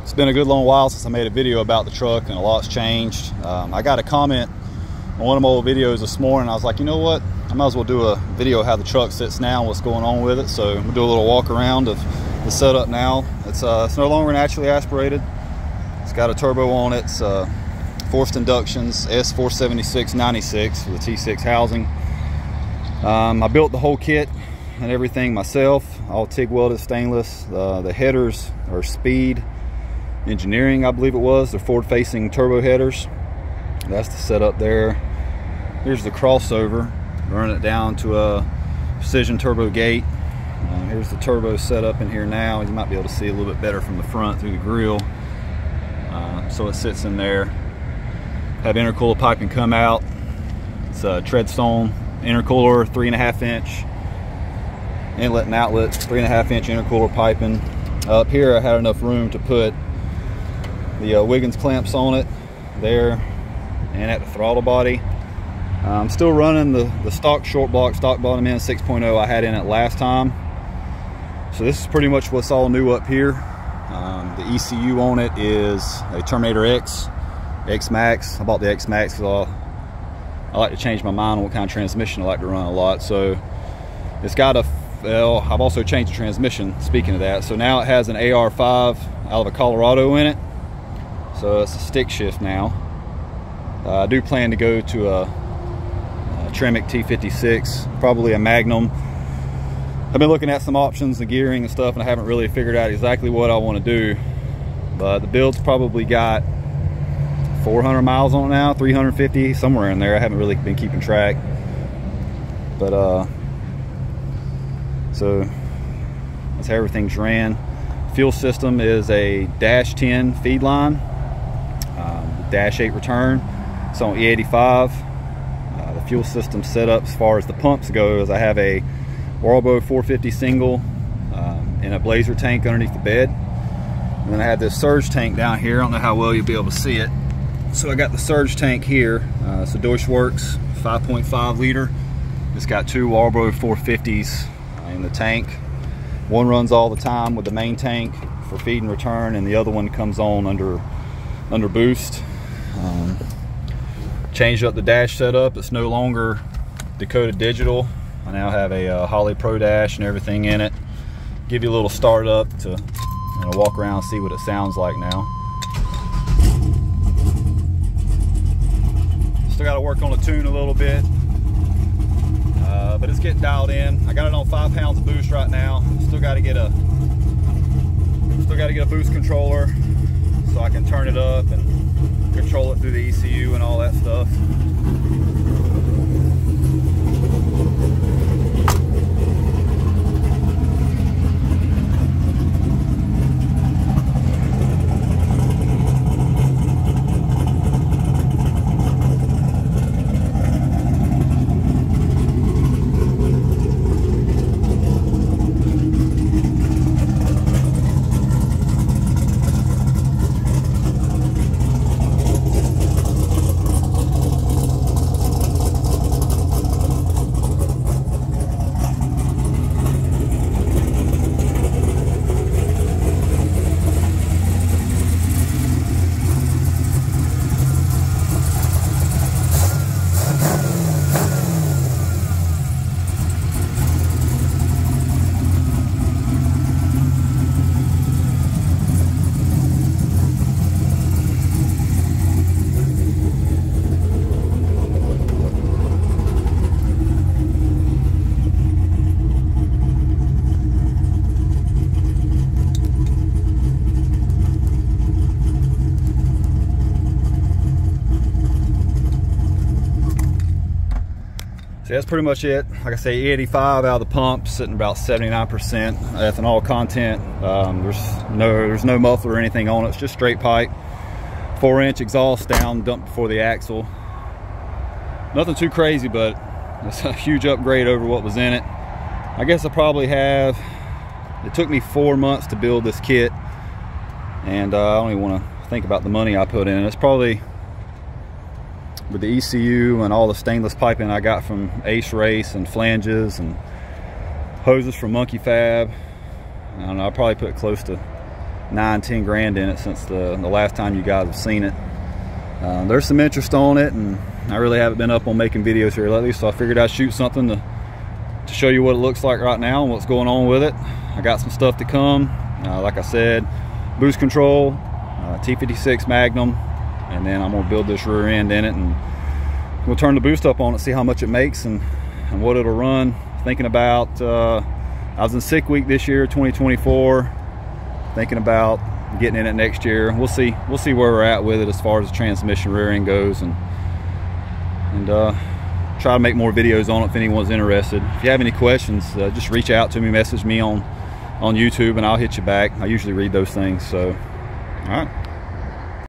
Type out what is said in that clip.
It's been a good long while since I made a video about the truck, and a lot's changed. I got a comment on one of my old videos this morning. I was like, you know what, I might as well do a video of how the truck sits now and what's going on with it. So we'll do a little walk around of the setup now. It's no longer naturally aspirated. It's got a turbo on it. It's forced inductions, S476/96 with a T6 housing. I built the whole kit and everything myself, all TIG welded stainless. The headers are Speed Engineering, I believe it was. They're forward facing turbo headers. That's the setup there. Here's the crossover, running it down to a precision turbo gate. Here's the turbo setup in here now. You might be able to see a little bit better from the front through the grill. So it sits in there. Have intercooler piping come out. It's a TREADSTONE intercooler, 3.5 inch inlet and outlet, 3.5 inch intercooler piping. Up here I had enough room to put the Wiggins clamps on it there and at the throttle body. I'm still running the stock short block, stock bottom end 6.0 I had in it last time. So this is pretty much what's all new up here. The ECU on it is a Terminator XMAX. I bought the XMAX because I like to change my mind on what kind of transmission I like to run a lot. So it's got a, well, I've also changed the transmission, speaking of that. So now it has an AR5 out of a Colorado in it. So it's a stick shift now. I do plan to go to a Tremec T56, probably a Magnum. I've been looking at some options and gearing and stuff, and I haven't really figured out exactly what I want to do. But the build's probably got 400 miles on it now, 350, somewhere in there. I haven't really been keeping track. But so that's how everything's ran. Fuel system is a -10 feed line, -8 return. It's on E85. The fuel system setup as far as the pumps go is I have a Warbo 450 single in a Blazer tank underneath the bed. And then I have this surge tank down here. I don't know how well you'll be able to see it. So I got the surge tank here. It's a Deutschwerks 5.5 liter. It's got two Warbo 450s in the tank. One runs all the time with the main tank for feed and return, and the other one comes on under boost. Changed up the dash setup. It's no longer decoded digital. I now have a Holley Pro dash and everything in it. Give you a little start up to walk around and see what it sounds like now. Still got to work on the tune a little bit, but it's getting dialed in. I got it on 5 pounds of boost right now. Still got to get a boost controller so I can turn it up and control it through the ECU and all that stuff. So that's pretty much it. Like I say, E85 out of the pump, sitting about 79% ethanol content. There's no muffler or anything on it. It's just straight pipe. 4-inch exhaust down, dumped before the axle. Nothing too crazy, but it's a huge upgrade over what was in it. I guess I probably have, it took me 4 months to build this kit, and I don't even want to think about the money I put in. It's probably, with the ECU and all the stainless piping I got from Ace Race and flanges and hoses from Monkey Fab, I don't know, I probably put close to 9-10 grand in it since the last time you guys have seen it. There's some interest on it, and I really haven't been up on making videos here lately, so I figured I'd shoot something to show you what it looks like right now and what's going on with it. I got some stuff to come. Like I said, boost control, T56 Magnum, and then I'm gonna build this rear end in it, and we'll turn the boost up on it, see how much it makes and what it'll run. Thinking about, I was in sick week this year, 2024. Thinking about getting in it next year. We'll see where we're at with it as far as the transmission rear end goes, and try to make more videos on it if anyone's interested. If you have any questions, just reach out to me, message me on YouTube, and I'll hit you back. I usually read those things. So, all right.